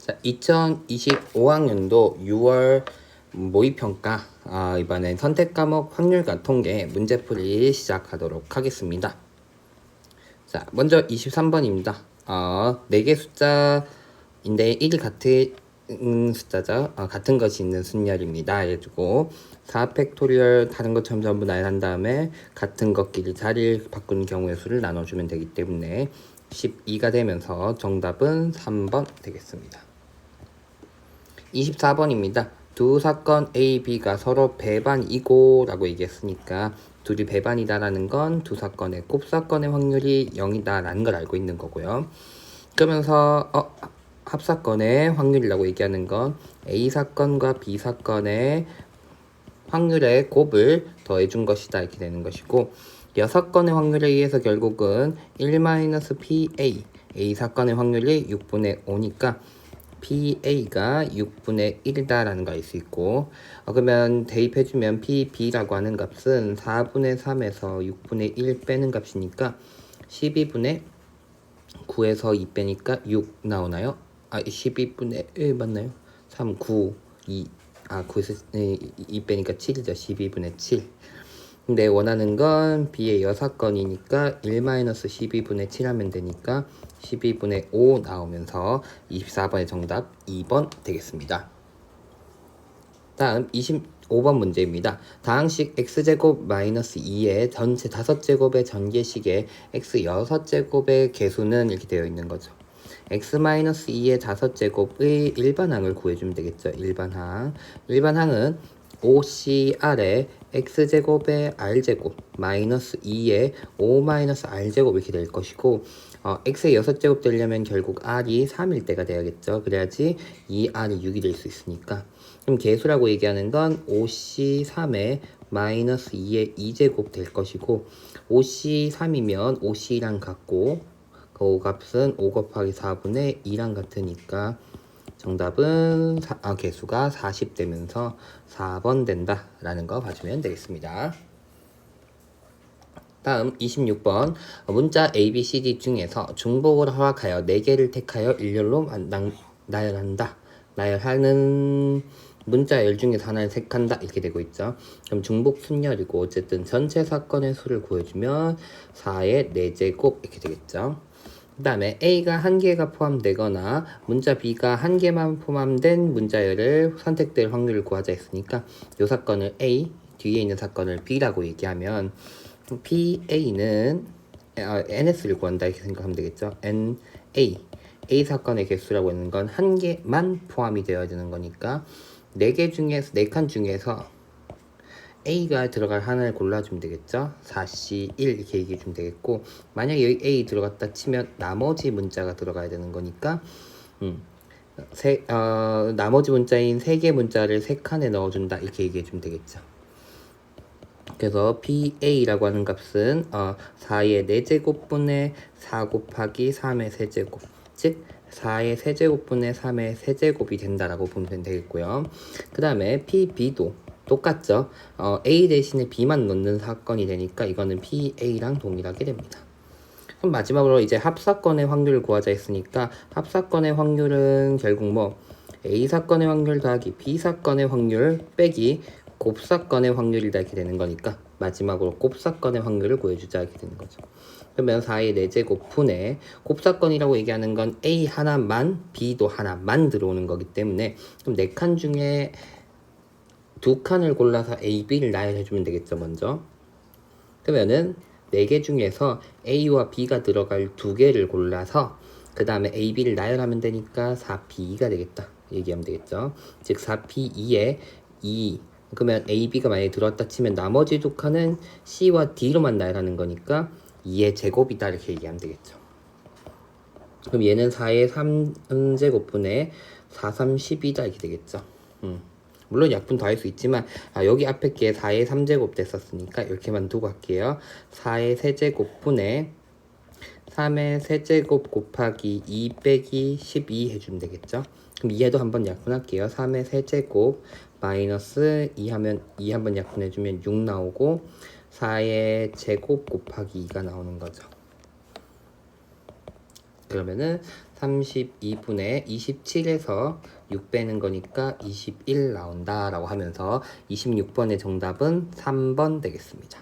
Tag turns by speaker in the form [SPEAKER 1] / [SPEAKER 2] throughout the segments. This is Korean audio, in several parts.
[SPEAKER 1] 자, 2025학년도 6월 모의평가 이번엔 선택과목 확률과 통계 문제풀이 시작하도록 하겠습니다. 자, 먼저 23번입니다. 4개 숫자인데 1이 같은 숫자죠. 같은 것이 있는 순열입니다. 해주고 4팩토리얼 다른 것처럼 전부 나열한 다음에 같은 것끼리 자리를 바꾸는 경우의 수를 나눠주면 되기 때문에 12가 되면서 정답은 3번 되겠습니다. 24번입니다. 두 사건 A, B가 서로 배반이고 라고 얘기했으니까 둘이 배반이다라는 건 두 사건의 곱사건의 확률이 0이다 라는 걸 알고 있는 거고요. 그러면서 합사건의 확률이라고 얘기하는 건 A 사건과 B 사건의 확률의 곱을 더해준 것이다 이렇게 되는 것이고, 6건의 확률에 의해서 결국은 1-PA A 사건의 확률이 6분의 5니까 PA가 6분의 1이다 라는 걸 알 수 있고, 그러면 대입해주면 PB라고 하는 값은 4분의 3에서 6분의 1 빼는 값이니까 12분의 9에서 2 빼니까 6 나오나요? 12분의 1 맞나요? 3, 9, 2 9에서 2 빼니까 7이죠. 12분의 7. 근데 원하는 건 B의 6건이니까 1-12분의 7 하면 되니까 12분의 5 나오면서 24번의 정답 2번 되겠습니다. 다음 25번 문제입니다. 다항식 x제곱 마이너스 2의 전체 5제곱의 전개식의 x 6제곱의 개수는 이렇게 되어 있는 거죠. x-2의 5제곱의 일반항을 구해주면 되겠죠. 일반항은 OCR의 x제곱의 r제곱 마이너스 2의 5-r제곱 이렇게 될 것이고, x의 6제곱 되려면 결국 r이 3일 때가 돼야겠죠. 그래야지 2r이 6이 될 수 있으니까. 그럼 개수라고 얘기하는 건 OC3의 마이너스 2의 2제곱 될 것이고, OC3이면 OC랑 같고 그 값은 5 곱하기 4분의 2랑 같으니까 정답은 개수가 40 되면서 4번 된다 라는 거 봐주면 되겠습니다. 다음 26번 문자 ABCD 중에서 중복을 허락하여 4개를 택하여 일렬로 나열하는 문자열 중에서 하나를 택한다 이렇게 되고 있죠. 그럼 중복 순열이고 어쨌든 전체 사건의 수를 구해주면 4의 4제곱 이렇게 되겠죠. 그 다음에 A가 1개가 포함되거나 문자 B가 1개만 포함된 문자열을 선택될 확률을 구하자 했으니까 이 사건을 A, 뒤에 있는 사건을 B라고 얘기하면 PA는 NS를 구한다 이렇게 생각하면 되겠죠. A 사건의 개수라고 하는 건 1개만 포함이 되어야 되는 거니까 4칸 중에서 A가 들어갈 하나를 골라주면 되겠죠. 4C1 이렇게 얘기해주면 되겠고, 만약에 여기 A 들어갔다 치면 나머지 문자가 들어가야 되는 거니까 나머지 문자인 3개 문자를 3칸에 넣어준다 이렇게 얘기해주면 되겠죠. 그래서 PA라고 하는 값은 4의 4제곱분의 4 곱하기 3의 세제곱, 즉 4의 세제곱분의 3의 세제곱이 된다라고 보면 되겠고요. 그 다음에 PB도 똑같죠. A 대신에 B만 넣는 사건이 되니까 이거는 PA랑 동일하게 됩니다. 그럼 마지막으로 이제 합사건의 확률을 구하자 했으니까 합사건의 확률은 결국 A 사건의 확률 더하기 B 사건의 확률 빼기 곱사건의 확률이다 이렇게 되는 거니까 마지막으로 곱사건의 확률을 구해주자 이렇게 되는 거죠. 그러면 4의 4제곱 분의 곱사건이라고 얘기하는 건 A 하나만 B도 하나만 들어오는 거기 때문에 그럼 4칸 중에 2칸을 골라서 A, B를 나열해주면 되겠죠. 먼저 그러면은 4개 중에서 A와 B가 들어갈 2개를 골라서 그 다음에 A, B를 나열하면 되니까 4P2가 되겠다 얘기하면 되겠죠. 즉 4P2에 2 그러면 A, B가 만약에 들어왔다 치면 나머지 2칸은 C와 D로만 나열하는 거니까 2의 제곱이다 이렇게 얘기하면 되겠죠. 그럼 얘는 4의 3제곱분의 4, 3, 12다 이렇게 되겠죠. 물론 약분 더 할 수 있지만 여기 앞에 게 4의 3제곱 됐었으니까 이렇게만 두고 할게요. 4의 세제곱분의 3의 세제곱 곱하기 2 빼기 12 해주면 되겠죠. 그럼 2에도 한번 약분할게요. 3의 세제곱 마이너스 2 하면 2 한번 약분해주면 6 나오고 4의 제곱 곱하기 2가 나오는 거죠. 그러면은 32분의 27에서 6 빼는 거니까 21 나온다 라고 하면서 26번의 정답은 3번 되겠습니다.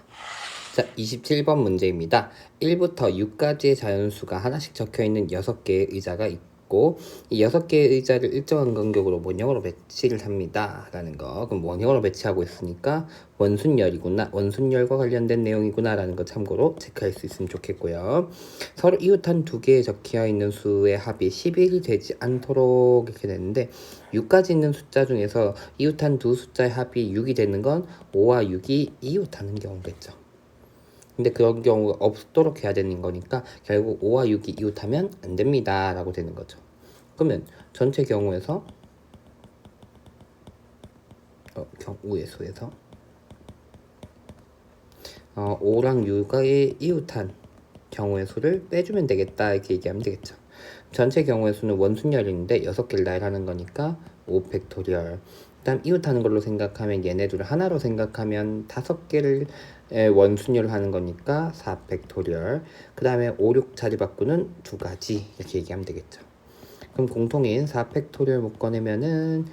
[SPEAKER 1] 자, 27번 문제입니다. 1부터 6까지의 자연수가 하나씩 적혀있는 6개의 의자가 있고 이 6개의 의자를 일정한 간격으로 원형으로 배치를 합니다 라는 거. 그럼 원형으로 배치하고 있으니까 원순열이구나, 원순열과 관련된 내용이구나 라는 거 참고로 체크할 수 있으면 좋겠고요. 서로 이웃한 두 개에 적혀있는 수의 합이 11이 되지 않도록 이렇게 되는데 6까지 있는 숫자 중에서 이웃한 두 숫자의 합이 6이 되는 건 5와 6이 이웃하는 경우겠죠. 근데 그런 경우가 없도록 해야 되는 거니까 결국 5와 6이 이웃하면 안 됩니다 라고 되는 거죠. 그러면 전체 경우에서 경우의 수에서 5랑 6의 이웃한 경우의 수를 빼주면 되겠다 이렇게 얘기하면 되겠죠. 전체 경우의 수는 원순열인데 6개를 나열하는 거니까 5 팩토리얼. 그다음 이웃하는 걸로 생각하면 얘네들을 하나로 생각하면 5개를 원순열을 하는 거니까 4 팩토리얼. 그 다음에 5, 6 자리 바꾸는 두 가지 이렇게 얘기하면 되겠죠. 그럼 공통인 4 팩토리얼 못 꺼내면은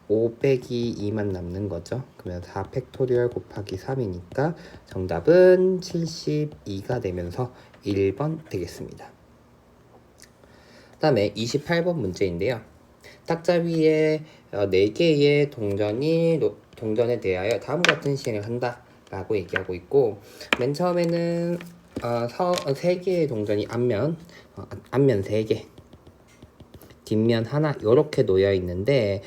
[SPEAKER 1] 5 빼기 2만 남는 거죠. 그러면 4 팩토리얼 곱하기 3이니까 정답은 72가 되면서 1번 되겠습니다. 그 다음에 28번 문제인데요. 탁자 위에 4개의 동전에 대하여 다음과 같은 시행을 한다 라고 얘기하고 있고, 맨 처음에는 3개의 동전이 앞면 3개, 뒷면 하나 이렇게 놓여 있는데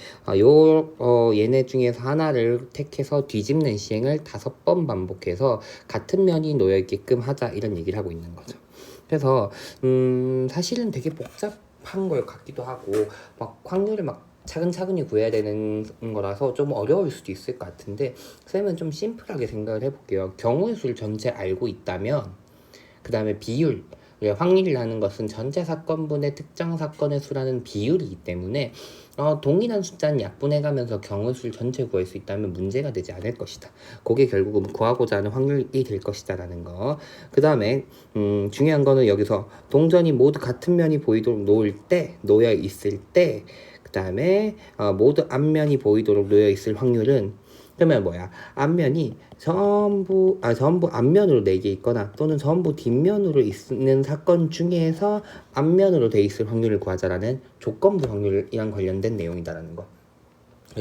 [SPEAKER 1] 얘네 중에서 하나를 택해서 뒤집는 시행을 5번 반복해서 같은 면이 놓여 있게끔 하자 이런 얘기를 하고 있는 거죠. 그래서 사실은 되게 복잡한 걸 같기도 하고 막 확률을 막 차근차근히 구해야 되는 거라서 좀 어려울 수도 있을 것 같은데 쌤은 좀 심플하게 생각을 해볼게요. 경우의 수를 전체 알고 있다면 그 다음에 비율, 확률이라는 것은 전체 사건분의 특정 사건의 수라는 비율이기 때문에 동일한 숫자는 약분해가면서 경우의 수를 전체 구할 수 있다면 문제가 되지 않을 것이다. 그게 결국은 구하고자 하는 확률이 될 것이다 라는 거. 그 다음에 중요한 거는 여기서 동전이 모두 같은 면이 보이도록 놓여 있을 때 그 다음에 모두 앞면이 보이도록 놓여 있을 확률은, 그러면 뭐야? 앞면이 전부 앞면으로 4개 있거나 또는 전부 뒷면으로 있는 사건 중에서 앞면으로 돼 있을 확률을 구하자라는 조건부 확률이랑 관련된 내용이다라는 거.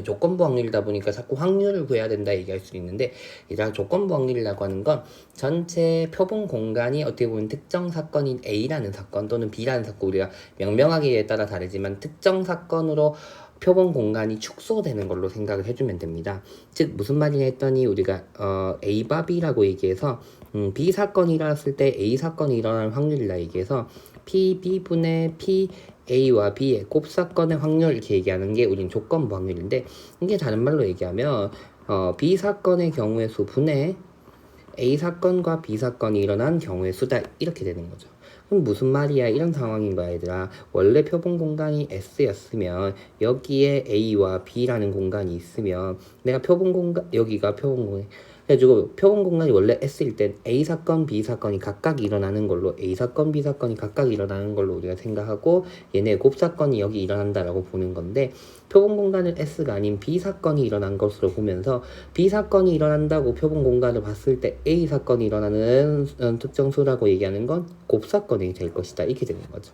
[SPEAKER 1] 조건부 확률이다 보니까 자꾸 확률을 구해야 된다 얘기할 수 있는데, 얘들아 조건부 확률이라고 하는 건 전체 표본 공간이 어떻게 보면 특정 사건인 A라는 사건 또는 B라는 사건, 우리가 명명하기에 따라 다르지만 특정 사건으로 표본 공간이 축소되는 걸로 생각을 해주면 됩니다. 즉 무슨 말이냐 했더니 우리가 A바 B라고 얘기해서 B 사건이 일어났을 때 A 사건이 일어날 확률이라 얘기해서 PB분의 P A와 B의 곱사건의 확률 이렇게 얘기하는 게 우린 조건부 확률인데, 이게 다른 말로 얘기하면 B 사건의 경우의 수 분의 A 사건과 B 사건이 일어난 경우의 수다 이렇게 되는 거죠. 그럼 무슨 말이야 이런 상황인 거야 얘들아. 원래 표본 공간이 S였으면 여기에 A와 B라는 공간이 있으면 내가 여기가 표본 공간 그래가지고 표본 공간이 원래 S일 땐 A 사건, B 사건이 각각 일어나는 걸로 A 사건, B 사건이 각각 일어나는 걸로 우리가 생각하고 얘네 곱사건이 여기 일어난다라고 보는 건데, 표본 공간은 S가 아닌 B 사건이 일어난 것으로 보면서 B 사건이 일어난다고 표본 공간을 봤을 때 A 사건이 일어나는 특정 수라고 얘기하는 건 곱사건이 될 것이다 이렇게 되는 거죠.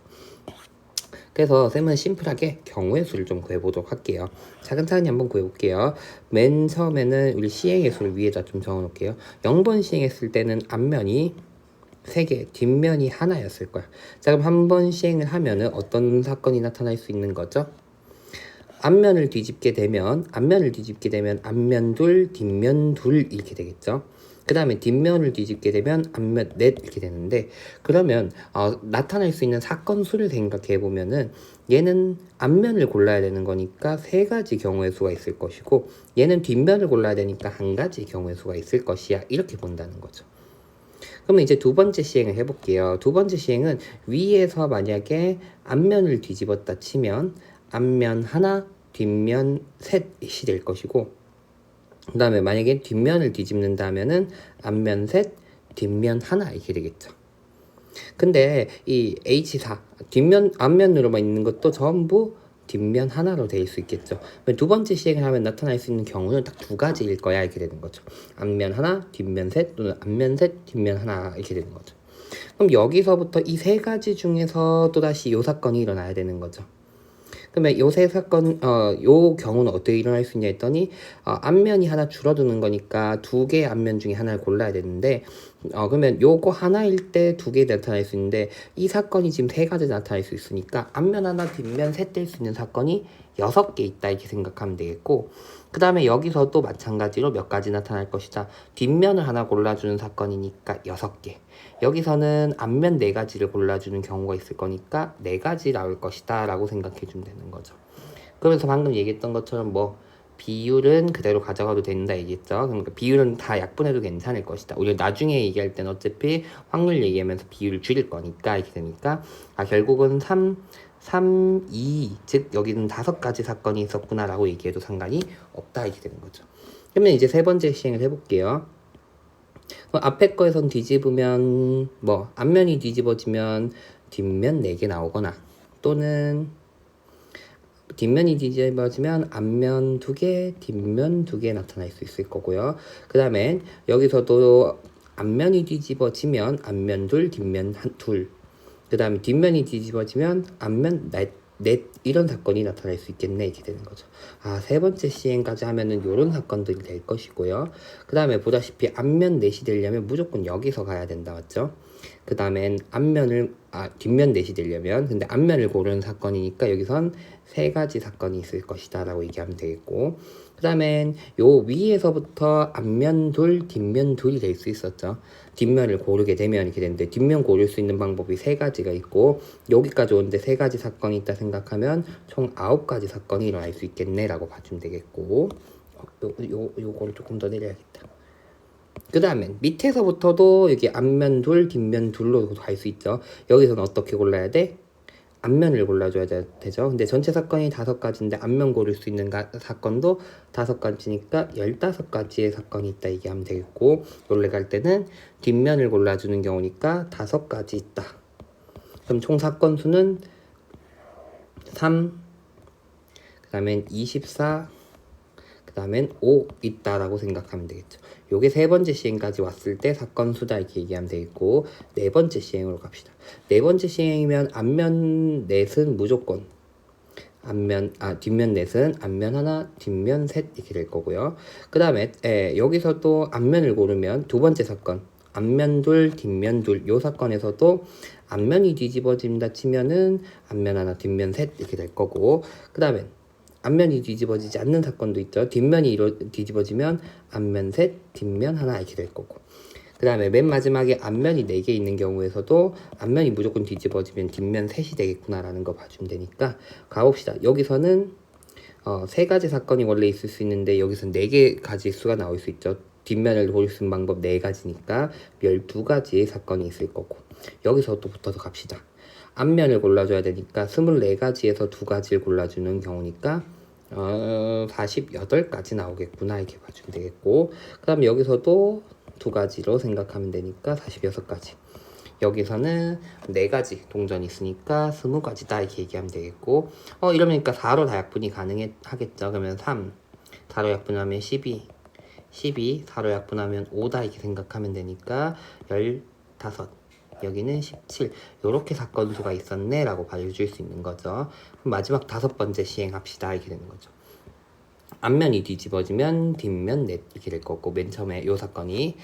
[SPEAKER 1] 그래서 쌤은 심플하게 경우의 수를 좀 구해보도록 할게요. 차근차근히 한번 구해볼게요. 맨 처음에는 우리 시행의 수를 위에다 좀 적어놓을게요. 0번 시행했을 때는 앞면이 3개, 뒷면이 하나였을 거야. 자, 그럼 한 번 시행을 하면은 어떤 사건이 나타날 수 있는 거죠? 앞면을 뒤집게 되면 앞면 둘, 뒷면 둘 이렇게 되겠죠. 그 다음에 뒷면을 뒤집게 되면 앞면 넷 이렇게 되는데, 그러면 나타날 수 있는 사건 수를 생각해 보면은 얘는 앞면을 골라야 되는 거니까 3가지 경우의 수가 있을 것이고 얘는 뒷면을 골라야 되니까 1가지 경우의 수가 있을 것이야 이렇게 본다는 거죠. 그러면 이제 두 번째 시행을 해볼게요. 두 번째 시행은 위에서 만약에 앞면을 뒤집었다 치면 앞면 하나, 뒷면 셋이 될 것이고, 그 다음에 만약에 뒷면을 뒤집는다면은 앞면 셋, 뒷면 하나 이렇게 되겠죠. 근데 이 H4 뒷면 앞면으로만 있는 것도 전부 뒷면 하나로 될 수 있겠죠. 두 번째 시행을 하면 나타날 수 있는 경우는 딱 두 가지일 거야 이렇게 되는 거죠. 앞면 하나, 뒷면 셋 또는 앞면 셋, 뒷면 하나 이렇게 되는 거죠. 그럼 여기서부터 이 세 가지 중에서 또다시 요 사건이 일어나야 되는 거죠. 그러면 요 세 사건, 요 경우는 어떻게 일어날 수 있냐 했더니, 앞면이 하나 줄어드는 거니까 두 개의 앞면 중에 하나를 골라야 되는데, 그러면 요거 하나일 때 두 개 나타날 수 있는데, 이 사건이 지금 세 가지 나타날 수 있으니까, 앞면 하나, 뒷면 셋 될 수 있는 사건이 6개 있다 이렇게 생각하면 되겠고, 그 다음에 여기서도 마찬가지로 몇 가지 나타날 것이다. 뒷면을 하나 골라주는 사건이니까 6개. 여기서는 앞면 4가지를 골라주는 경우가 있을 거니까 4가지 나올 것이다 라고 생각해 주면 되는 거죠. 그러면서 방금 얘기했던 것처럼 뭐 비율은 그대로 가져가도 된다 얘기했죠. 그러니까 비율은 다 약분해도 괜찮을 것이다. 우리가 나중에 얘기할 때는 어차피 확률 얘기하면서 비율을 줄일 거니까 이렇게 되니까 결국은 3, 2, 즉 여기는 5가지 사건이 있었구나 라고 얘기해도 상관이 없다 이렇게 되는 거죠. 그러면 이제 세 번째 시행을 해볼게요. 앞에 거에선 뒤집으면 뭐 앞면이 뒤집어지면 뒷면 4개 나오거나 또는 뒷면이 뒤집어지면 앞면 2개, 뒷면 2개 나타날 수 있을 거고요. 그 다음에 여기서도 앞면이 뒤집어지면 앞면 둘, 뒷면 둘. 그 다음에 뒷면이 뒤집어지면 앞면 넷 이런 사건이 나타날 수 있겠네 이렇게 되는 거죠. 세 번째 시행까지 하면은 요런 사건들이 될 것이고요. 그 다음에 보다시피 앞면 넷이 되려면 무조건 여기서 가야 된다 맞죠? 그 다음엔 뒷면 넷이 되려면 근데 앞면을 고르는 사건이니까 여기선 3가지 사건이 있을 것이다 라고 얘기하면 되겠고 그 다음엔 요 위에서부터 앞면 둘, 뒷면 둘이 될 수 있었죠. 뒷면을 고르게 되면 이렇게 되는데 뒷면 고를 수 있는 방법이 3가지가 있고 여기까지 오는데 3가지 사건이 있다 생각하면 총 9가지 사건이 일어날 수 있겠네 라고 봐주면 되겠고 요거를 조금 더 내려야겠다. 그 다음에 밑에서부터도 여기 앞면 둘, 뒷면 둘로 갈 수 있죠. 여기서는 어떻게 골라야 돼? 앞면을 골라줘야 되죠. 근데 전체 사건이 5가지인데 앞면 고를 수 있는 사건도 5가지니까 15가지의 사건이 있다 얘기하면 되겠고 원래 갈 때는 뒷면을 골라주는 경우니까 5가지 있다. 그럼 총 사건 수는 3, 그 다음엔 24, 그 다음엔 5 있다라고 생각하면 되겠죠. 요게 세 번째 시행까지 왔을 때 사건 수다 이렇게 얘기하면 되겠고 네 번째 시행으로 갑시다. 네 번째 시행이면 앞면 넷은 무조건 뒷면 넷은 앞면 하나, 뒷면 셋 이렇게 될 거고요. 그 다음에 여기서 또 앞면을 고르면 두 번째 사건 앞면 둘, 뒷면 둘 요 사건에서도 앞면이 뒤집어진다 치면은 앞면 하나, 뒷면 셋 이렇게 될 거고 그 다음에 앞면이 뒤집어지지 않는 사건도 있죠. 뒷면이 뒤집어지면 앞면 셋, 뒷면 하나 이렇게 될 거고 그 다음에 맨 마지막에 앞면이 4개 있는 경우에서도 앞면이 무조건 뒤집어지면 뒷면 셋이 되겠구나 라는 거 봐주면 되니까 가봅시다. 여기서는 3가지 사건이 원래 있을 수 있는데 여기서 4개 가지 수가 나올 수 있죠. 뒷면을 고를 수 있는 방법 4가지니까 12가지의 사건이 있을 거고 여기서 또 붙어서 갑시다. 앞면을 골라줘야 되니까 24가지에서 2가지를 골라주는 경우니까 48가지 나오겠구나 이렇게 봐주면 되겠고 그 다음에 여기서도 2가지로 생각하면 되니까 46가지 여기서는 4가지 동전이 있으니까 20가지다 이렇게 얘기하면 되겠고 이러니까 4로 다 약분이 가능하겠죠. 그러면 3 4로 약분하면 12 4로 약분하면 5다 이렇게 생각하면 되니까 15 여기는 17 요렇게 사건 수가 있었네 라고 봐줄 수 있는 거죠. 그럼 마지막 5번째 시행합시다 이렇게 되는 거죠. 앞면이 뒤집어지면 뒷면 넷 이렇게 될 거고 맨 처음에 요 사건이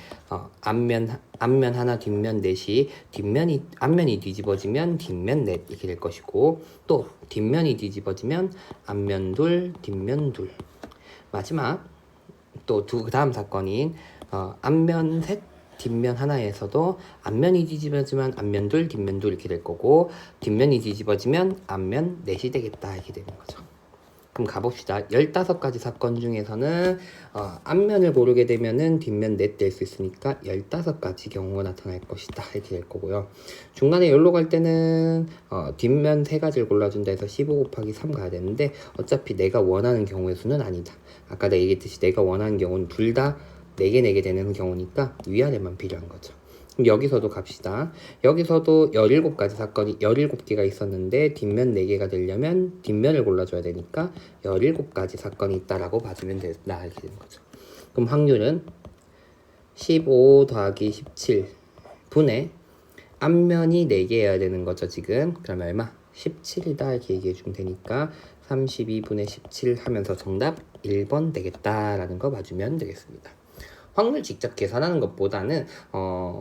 [SPEAKER 1] 앞면 하나 뒷면 넷이 앞면이 뒤집어지면 뒷면 넷 이렇게 될 것이고 또 뒷면이 뒤집어지면 앞면 둘 뒷면 둘 마지막 또 그 다음 사건인 앞면 셋 뒷면 하나에서도 앞면이 뒤집어지면 앞면 둘 뒷면 둘 이렇게 될 거고 뒷면이 뒤집어지면 앞면 넷이 되겠다 이렇게 되는 거죠. 그럼 가봅시다. 15가지 사건 중에서는 앞면을 고르게 되면은 뒷면 넷 될 수 있으니까 15가지 경우가 나타날 것이다 이렇게 될 거고요. 중간에 열로 갈 때는 뒷면 3가지를 골라준다 해서 15 곱하기 3 가야 되는데 어차피 내가 원하는 경우의 수는 아니다. 아까 내가 얘기했듯이 내가 원하는 경우는 둘 다 4개 되는 경우니까 위아래만 필요한 거죠. 그럼 여기서도 갑시다. 여기서도 17가지 사건이 17개가 있었는데 뒷면 4개가 되려면 뒷면을 골라줘야 되니까 17가지 사건이 있다라고 봐주면 된다 이렇게 되는 거죠. 그럼 확률은 15 더하기 17 분의 앞면이 4개여야 되는 거죠 지금. 그러면 얼마? 17이다 이렇게 얘기해 주면 되니까 32분의 17 하면서 정답 1번 되겠다라는 거 봐주면 되겠습니다. 확률 직접 계산하는 것보다는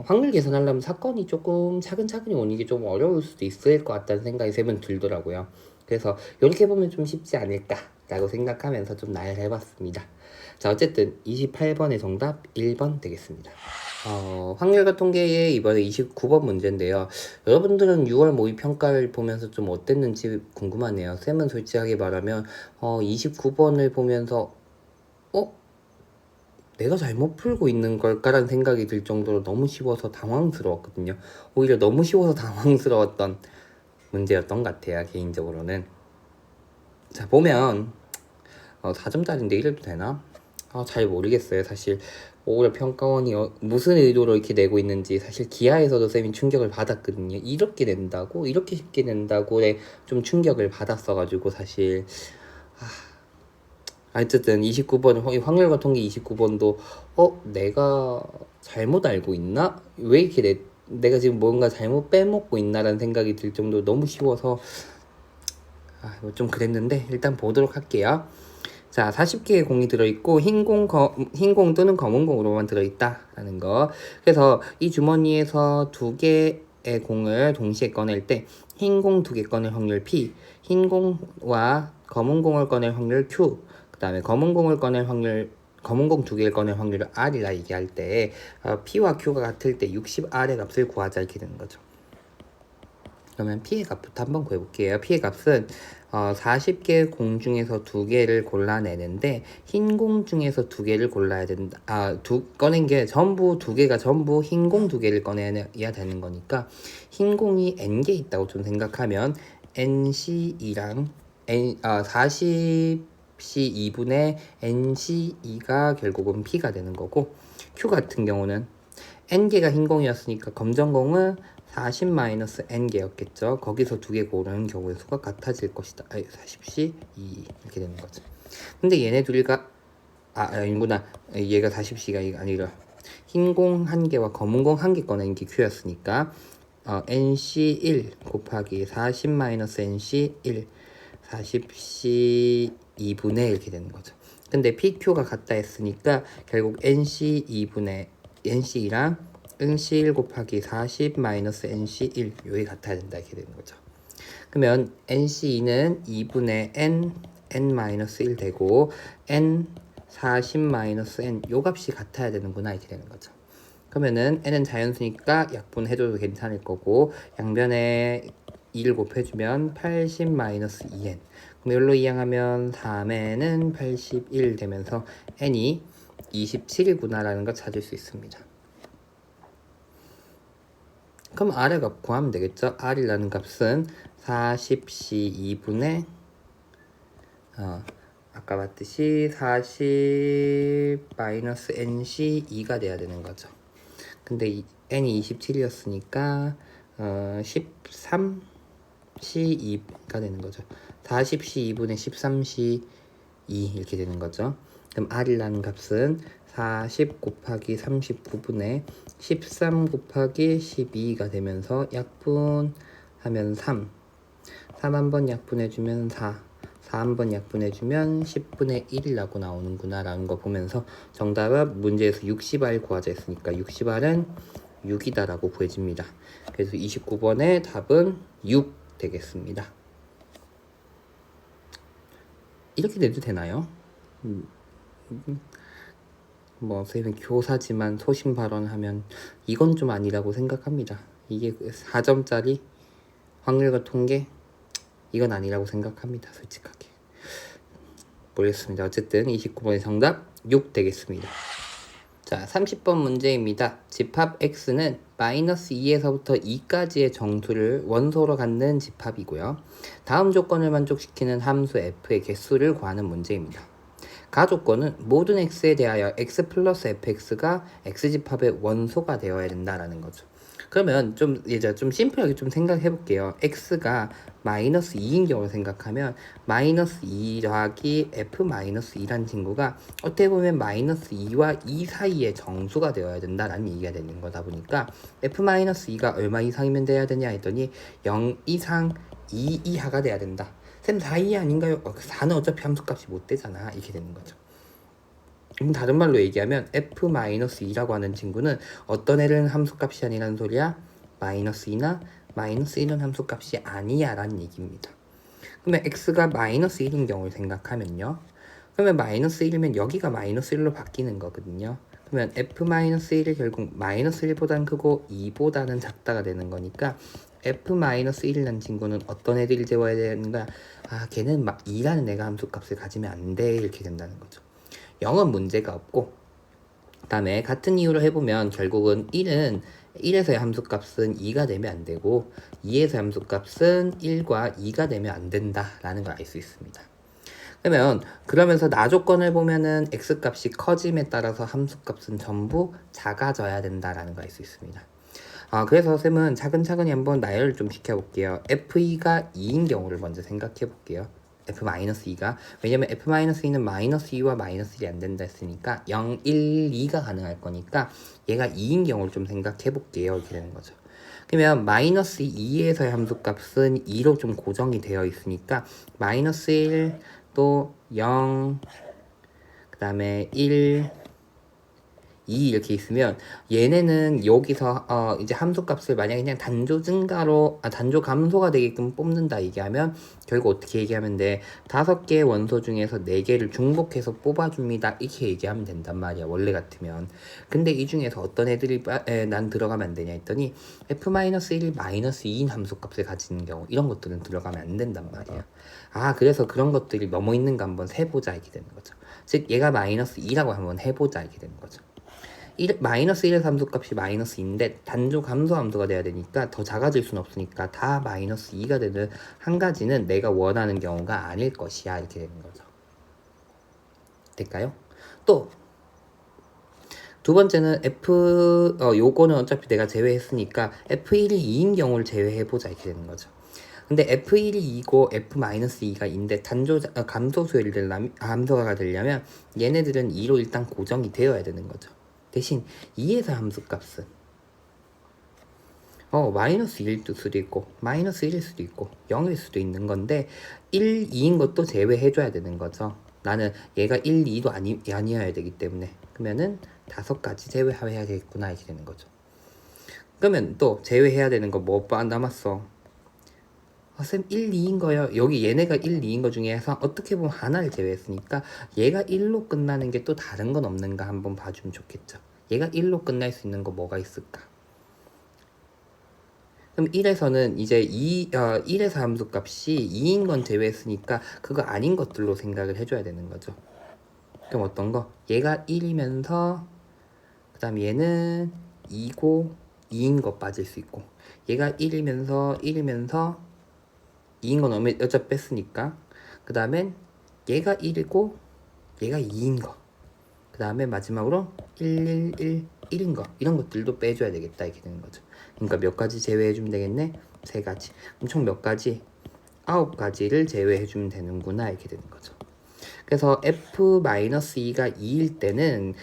[SPEAKER 1] 확률 계산하려면 사건이 조금 차근차근히 오는 게 좀 어려울 수도 있을 것 같다는 생각이 세번 들더라고요. 그래서 이렇게 보면 좀 쉽지 않을까라고 생각하면서 좀 나열해봤습니다. 자, 어쨌든 28번의 정답 1번 되겠습니다. 확률과 통계의 이번에 29번 문제인데요. 여러분들은 6월 모의평가를 보면서 좀 어땠는지 궁금하네요. 쌤은 솔직하게 말하면 29번을 보면서 내가 잘못 풀고 있는 걸까라는 생각이 들 정도로 너무 쉬워서 당황스러웠거든요. 오히려 너무 쉬워서 당황스러웠던 문제였던 것 같아요, 개인적으로는. 자, 보면 4점짜리인데 이래도 되나? 잘 모르겠어요. 사실 올해 평가원이 무슨 의도로 이렇게 내고 있는지 사실 기하에서도 쌤이 충격을 받았거든요. 이렇게 낸다고? 이렇게 쉽게 낸다고에 좀 충격을 받았어가지고 사실 어쨌든 29번 확률과 통계 29번도 내가 잘못 알고 있나? 왜 이렇게 내가 지금 뭔가 잘못 빼먹고 있나라는 생각이 들 정도로 너무 쉬워서 좀 그랬는데 일단 보도록 할게요. 자, 40개의 공이 들어있고 흰공 또는 검은 공으로만 들어있다라는 거. 그래서 이 주머니에서 2개의 공을 동시에 꺼낼 때 흰 공 2개 꺼낼 확률 P, 흰 공과 검은 공을 꺼낼 확률 Q, 그 다음에 검은 공 2개를 꺼낼 확률을 R이라 얘기할 때 P와 Q가 같을 때 60R의 값을 구하자 이렇게 되는 거죠. 그러면 P의 값부터 한번 구해볼게요. P의 값은 40개 공 중에서 2개를 골라내는데 흰 공 중에서 2개를 골라야 된다. 꺼낸 게 전부 2개가 전부 흰 공 2개를 꺼내야 되는 거니까 흰 공이 n개 있다고 좀 생각하면 NC2랑 40C2분의 NC2가 결국은 P가 되는 거고 Q 같은 경우는 n개가 흰 공이었으니까 검정 공은 40-n개였겠죠. 거기서 2개 고르는 경우의 수가 같아질 것이다. 40C 2 이렇게 되는 거죠. 근데 얘네 둘이가 아니구나. 얘가 40C가 아니라 흰 공 1개와 검은 공 1개 꺼낸 게 Q였으니까 NC1 곱하기 40-NC1 40C 2분의 이렇게 되는 거죠. 근데 PQ가 같다 했으니까 결국 NC2분의 NC2랑 NC1 곱하기 40-NC1 요게 같아야 된다 이렇게 되는 거죠. 그러면 NC2는 2분의 N-1 되고 N 40-N 요 값이 같아야 되는구나 이렇게 되는 거죠. 그러면은 N은 자연수니까 약분해줘도 괜찮을 거고 양변에 2를 곱해주면 80-2N 그럼 여기로 이항하면 3N은 81 되면서 N이 27이구나 라는 걸 찾을 수 있습니다. 그럼 R의 값 구하면 되겠죠? R이라는 값은 40C2분의 아까 봤듯이 40-NC2가 돼야 되는 거죠. 근데 N이 27이었으니까 13C2가 되는 거죠. 40C2분의 13C2 이렇게 되는 거죠. 그럼 R이라는 값은 40 곱하기 39분의 13 곱하기 12가 되면서 약분하면 3 한번 약분해주면 4 한번 약분해주면 10분의 1이라고 나오는구나 라는 거 보면서 정답은 문제에서 60R 구하자 했으니까 60R은 6이다 라고 구해집니다. 그래서 29번의 답은 6 되겠습니다. 이렇게 내도 되나요? 선생님은 교사지만 소신 발언하면 이건 좀 아니라고 생각합니다. 이게 4점짜리 확률과 통계 이건 아니라고 생각합니다. 솔직하게 모르겠습니다. 어쨌든 29번의 정답 6 되겠습니다. 자, 30번 문제입니다. 집합 x는 마이너스 2에서부터 2까지의 정수를 원소로 갖는 집합이고요. 다음 조건을 만족시키는 함수 f의 개수를 구하는 문제입니다. 가조건은 모든 x에 대하여 x 플러스 fx가 x집합의 원소가 되어야 된다라는 거죠. 그러면 좀 이제 좀 심플하게 좀 생각해 볼게요. x가 마이너스 2인 경우를 생각하면 마이너스 2 더하기 f 마이너스 2란 친구가 어떻게 보면 마이너스 2와 2 사이의 정수가 되어야 된다라는 얘기가 되는 거다 보니까 f 마이너스 2가 얼마 이상이면 돼야 되냐 했더니 0 이상 2 이하가 돼야 된다. 쌤 4 이하 아닌가요? 4는 어차피 함수값이 못 되잖아. 이렇게 되는 거죠. 다른 말로 얘기하면 f-2라고 하는 친구는 어떤 애는 함수값이 아니라는 소리야? 마이너스 2나 마이너스 1은 함수값이 아니야 라는 얘기입니다. 그러면 x가 마이너스 1인 경우를 생각하면요. 그러면 마이너스 1이면 여기가 마이너스 1로 바뀌는 거거든요. 그러면 f-1이 결국 마이너스 1보다는 크고 2보다는 작다가 되는 거니까 f-1이라는 친구는 어떤 애들이 되어야 되는 거야? 아, 걔는 2라는 애가 함수값을 가지면 안 돼. 이렇게 된다는 거죠. 0은 문제가 없고, 그 다음에 같은 이유로 해보면 결국은 1에서의 함수값은 2가 되면 안 되고 2에서의 함수값은 1과 2가 되면 안 된다라는 걸 알 수 있습니다. 그러면서 나조건을 보면은 x값이 커짐에 따라서 함수값은 전부 작아져야 된다라는 걸 알 수 있습니다. 그래서 쌤은 차근차근히 한번 나열을 좀 시켜볼게요. f2가 2인 경우를 먼저 생각해 볼게요. f-2가 왜냐면 f-2는 마이너스 2와 마이너스 1이 안 된다 했으니까 0, 1, 2가 가능할 거니까 얘가 2인 경우를 좀 생각해 볼게요. 이렇게 되는 거죠. 그러면 마이너스 2에서의 함수값은 2로 좀 고정이 되어 있으니까 마이너스 1, 또 0, 그 다음에 1, 2 이렇게 있으면 얘네는 여기서 이제 함수값을 만약에 그냥 단조 증가로 단조 감소가 되게끔 뽑는다 얘기하면 결국 어떻게 얘기하면 돼? 5개의 원소 중에서 4개를 중복해서 뽑아줍니다. 이렇게 얘기하면 된단 말이야. 원래 같으면. 근데 이 중에서 어떤 애들이 난 들어가면 안 되냐 했더니 f-1이 마이너스 2인 함수값을 가지는 경우 이런 것들은 들어가면 안 된단 말이야. 그래서 그런 것들이 뭐뭐 있는가 한번 세보자 이렇게 되는 거죠. 즉 얘가 마이너스 2라고 한번 해보자 이렇게 되는 거죠. 마이너스 1의 함수값이 마이너스 2인데 단조 감소 함수가 돼야 되니까 더 작아질 수는 없으니까 다 마이너스 2가 되는 한 가지는 내가 원하는 경우가 아닐 것이야 이렇게 되는 거죠. 될까요? 또 두 번째는 요거는 어차피 내가 제외했으니까 f1이 2인 경우를 제외해보자 이렇게 되는 거죠. 근데 f1이 2고 f-2가 2인데 감소수를 함수가 되려면 얘네들은 2로 일단 고정이 되어야 되는 거죠. 대신 2에서 함수값은 마이너스 1일 수도 있고 마이너스 1일 수도 있고 0일 수도 있는 건데 1, 2인 것도 제외해줘야 되는 거죠. 나는 얘가 1, 2도 아니어야 되기 때문에 그러면은 5가지 제외해야 되겠구나 이렇게 되는 거죠. 그러면 또 제외해야 되는 거 뭐 남았어? 쌤 1, 2인 거요. 여기 얘네가 1, 2인 거 중에서 어떻게 보면 하나를 제외했으니까 얘가 1로 끝나는 게 또 다른 건 없는가 한번 봐주면 좋겠죠. 얘가 1로 끝날 수 있는 거 뭐가 있을까? 그럼 1에서는 이제 1에서 함수값이 2인 건 제외했으니까 그거 아닌 것들로 생각을 해줘야 되는 거죠. 그럼 어떤 거? 얘가 1이면서 그 다음 얘는 2고 2인 거 빠질 수 있고 얘가 1이면서 2인 건 어차피 뺐으니까 그 다음엔 얘가 1이고 얘가 2인 거 그 다음에 마지막으로 1인 거 이런 것들도 빼줘야 되겠다 이렇게 되는 거죠. 그러니까 몇 가지 제외해주면 되겠네? 3가지. 그럼 총 몇 가지? 9가지를 제외해주면 되는구나 이렇게 되는 거죠. 그래서 f-2가 2일 때는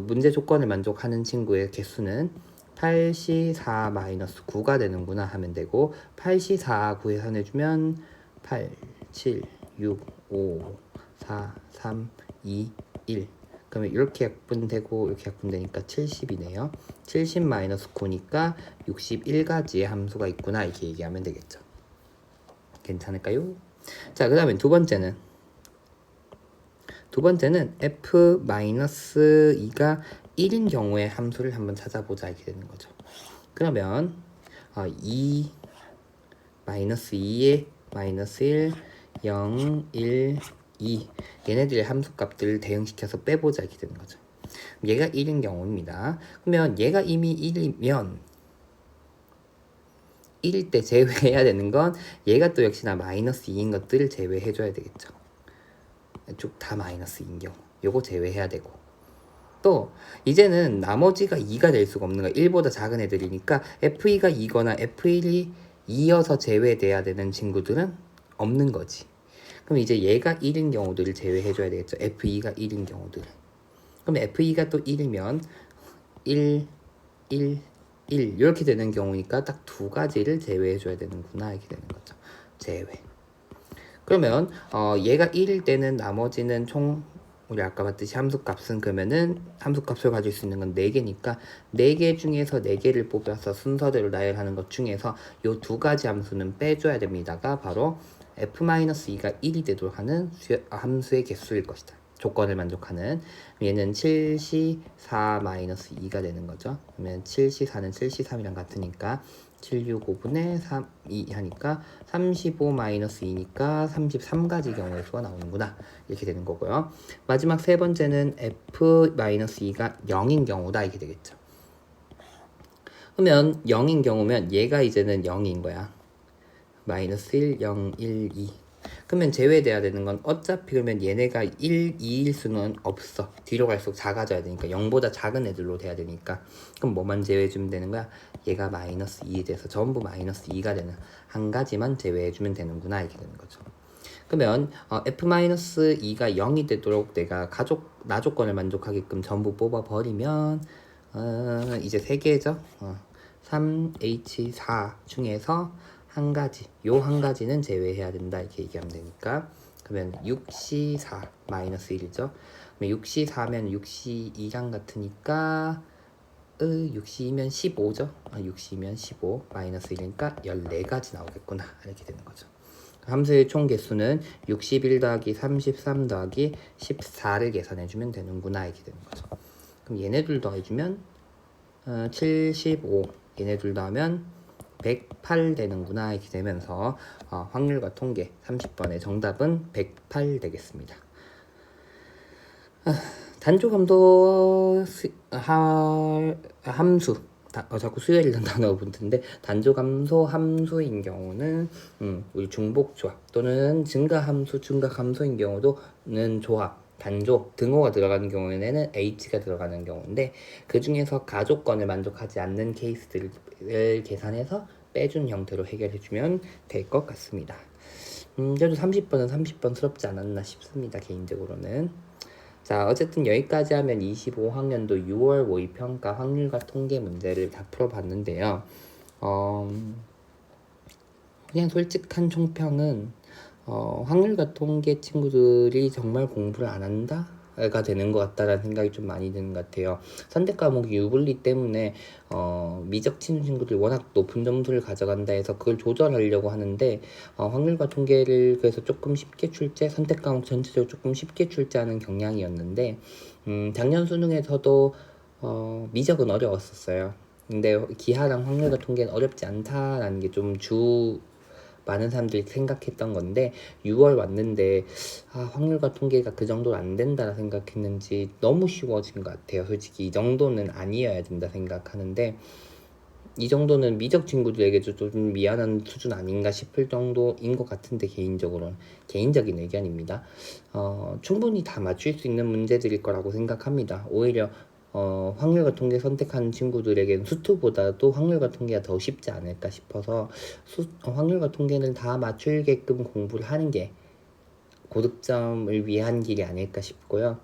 [SPEAKER 1] 문제 조건을 만족하는 친구의 개수는 8시 4-9가 되는구나 하면 되고 8시 4 구해산해주면 8, 7, 6, 5, 4, 3, 2, 1 그러면 이렇게 약분되고 이렇게 약분되니까 70이네요. 70-9니까 61가지의 함수가 있구나 이렇게 얘기하면 되겠죠. 괜찮을까요? 자, 그 다음에 두 번째는 f-2가 1인 경우의 함수를 한번 찾아보자 이렇게 되는 거죠. 그러면 2 -2에 -1 0 1 2 얘네들의 함수값들을 대응시켜서 빼보자 이렇게 되는 거죠. 얘가 1인 경우입니다. 그러면 얘가 이미 1이면 1일 때 제외해야 되는 건 얘가 또 역시나 -2인 것들을 제외해줘야 되겠죠. 쭉 다 마이너스 2인 경우 요거 제외해야 되고, 또 이제는 나머지가 2가 될 수가 없는 거야. 1보다 작은 애들이니까 F2가 2거나 F1이 2여서 제외돼야 되는 친구들은 없는 거지. 그럼 이제 얘가 1인 경우들을 제외해줘야 되겠죠. F2가 1인 경우들. 그럼 F2가 또 1이면 1, 1, 1 이렇게 되는 경우니까 딱 두 가지를 제외해줘야 되는구나 이렇게 되는 거죠. 제외. 그러면 얘가 1일 때는 나머지는 총 우리 아까 봤듯이 함수값은 그러면은 함수값을 가질 수 있는 건 4개니까 4개 중에서 4개를 뽑아서 순서대로 나열하는 것 중에서 요 두 가지 함수는 빼줘야 됩니다가 바로 f-2가 1이 되도록 하는 함수의 개수일 것이다. 조건을 만족하는. 얘는 7C4-2가 되는 거죠. 그러면 7C4는 7C3이랑 같으니까 765분의 3, 2 하니까 35-2니까 33가지 경우의 수가 나오는구나 이렇게 되는 거고요. 마지막 세 번째는 f-2가 0인 경우다 이렇게 되겠죠. 그러면 0인 경우면 얘가 이제는 0인 거야. 마이너스 1, 0, 1, 2. 그러면 제외돼야 되는 건 어차피 그러면 얘네가 1, 2일 수는 없어. 뒤로 갈수록 작아져야 되니까 0보다 작은 애들로 돼야 되니까. 그럼 뭐만 제외해주면 되는 거야? 얘가 마이너스 2에 돼서 전부 마이너스 2가 되는 한 가지만 제외해주면 되는구나 이렇게 되는 거죠. 그러면 f-2가 0이 되도록 내가 나 조건을 만족하게끔 전부 뽑아버리면 이제 3개죠. 3H4 중에서 한 가지, 요 한 가지는 제외해야 된다 이렇게 얘기하면 되니까, 그러면 6C4 마이너스 1이죠. 그러면 6C4면 6C2랑 같으니까 6C이면 15죠. 6C이면 15 마이너스 1이니까 14가지 나오겠구나 이렇게 되는 거죠. 함수의 총 개수는 61 더하기 33 더하기 14를 계산해주면 되는구나 이렇게 되는 거죠. 그럼 얘네들 더해주면 75, 얘네들 더하면 108 되는구나 이렇게 되면서 확률과 통계 30번의 정답은 108 되겠습니다. 단조감도 함수 자꾸 수열 잃는 단어가 붙는데, 단조감소 함수인 경우는 우리 중복조합 또는 증가함수 증가함수인 경우도는 조합 단조 등호가 들어가는 경우에는 H가 들어가는 경우인데, 그 중에서 가조건을 만족하지 않는 케이스들을 계산해서 빼준 형태로 해결해주면 될 것 같습니다. 그래도 30번은 30번스럽지 않았나 싶습니다. 개인적으로는. 자, 어쨌든 여기까지 하면 25학년도 6월 모의평가 확률과 통계 문제를 다 풀어봤는데요. 그냥 솔직한 총평은 확률과 통계 친구들이 정말 공부를 안 한다가 되는 것 같다라는 생각이 좀 많이 드는 것 같아요. 선택 과목이 유불리 때문에 미적 치는 친구들이 워낙 높은 점수를 가져간다 해서 그걸 조절하려고 하는데, 확률과 통계를 그래서 조금 쉽게 출제, 선택 과목 전체적으로 조금 쉽게 출제하는 경향이었는데, 작년 수능에서도 미적은 어려웠었어요. 근데 기하랑 확률과 통계는 어렵지 않다라는 게 좀 많은 사람들이 생각했던 건데, 6월 왔는데 확률과 통계가 그 정도로 안 된다라 생각했는지 너무 쉬워진 것 같아요. 솔직히 이 정도는 아니어야 된다 생각하는데, 이 정도는 미적 친구들에게도 좀 미안한 수준 아닌가 싶을 정도인 것 같은데, 개인적인 의견입니다. 충분히 다 맞출 수 있는 문제들일 거라고 생각합니다. 오히려 확률과 통계 선택하는 친구들에게는 수투보다도 확률과 통계가 더 쉽지 않을까 싶어서 확률과 통계는 다 맞출게끔 공부를 하는 게 고득점을 위한 길이 아닐까 싶고요.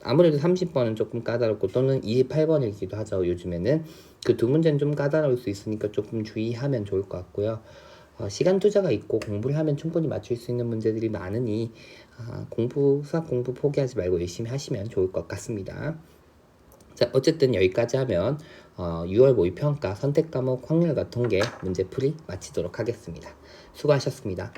[SPEAKER 1] 아무래도 30번은 조금 까다롭고 또는 28번이기도 하죠. 요즘에는 그 두 문제는 좀 까다로울 수 있으니까 조금 주의하면 좋을 것 같고요. 시간 투자가 있고 공부를 하면 충분히 맞출 수 있는 문제들이 많으니 수학 공부 포기하지 말고 열심히 하시면 좋을 것 같습니다. 자, 어쨌든 여기까지 하면 6월 모의평가 선택과목 확률과 통계 문제풀이 마치도록 하겠습니다. 수고하셨습니다.